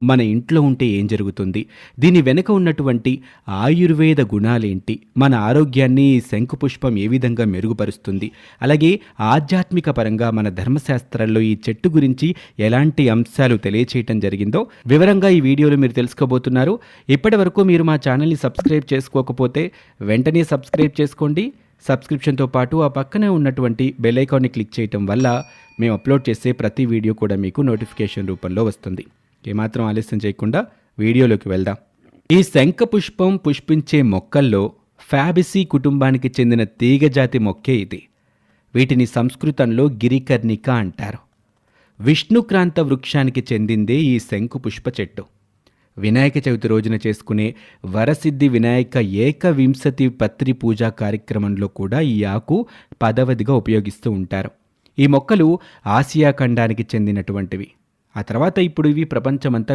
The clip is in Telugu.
మన ఇంట్లో ఉంటే ఏం జరుగుతుంది? దీని వెనక ఉన్నటువంటి ఆయుర్వేద గుణాలేంటి? మన ఆరోగ్యాన్ని శంకుపుష్పం ఏ విధంగా మెరుగుపరుస్తుంది? అలాగే ఆధ్యాత్మిక పరంగా మన ధర్మశాస్త్రాల్లో ఈ చెట్టు గురించి ఎలాంటి అంశాలు తెలియచేయటం జరిగిందో వివరంగా ఈ వీడియోలో మీరు తెలుసుకోబోతున్నారు. ఇప్పటివరకు మీరు మా ఛానల్‌ని సబ్స్క్రైబ్ చేసుకోకపోతే వెంటనే సబ్స్క్రైబ్ చేసుకోండి. సబ్స్క్రిప్షన్‌తో పాటు ఆ పక్కనే ఉన్నటువంటి బెల్ ఐకాన్‌ని క్లిక్ చేయటం వల్ల మేము అప్లోడ్ చేసే ప్రతి వీడియో కూడా మీకు నోటిఫికేషన్ రూపంలో వస్తుంది. ఏమాత్రం ఆలస్యం చేయకుండా వీడియోలోకి వెళ్దాం. ఈ శంఖ పుష్పం పుష్పించే మొక్కల్లో ఫ్యాబిసీ కుటుంబానికి చెందిన తీగజాతి మొక్కే ఇది. వీటిని సంస్కృతంలో గిరికర్ణిక అంటారు. విష్ణుక్రాంత వృక్షానికి చెందిందే ఈ శంఖు పుష్ప చెట్టు. వినాయక చవితి రోజున చేసుకునే వరసిద్ధి వినాయక ఏకవింశతి పత్రి పూజా కార్యక్రమంలో కూడా ఈ ఆకు పదవదిగా ఉపయోగిస్తూ ఉంటారు. ఈ మొక్కలు ఆసియా ఖండానికి చెందినటువంటివి. ఆ తర్వాత ఇప్పుడు ఇవి ప్రపంచమంతా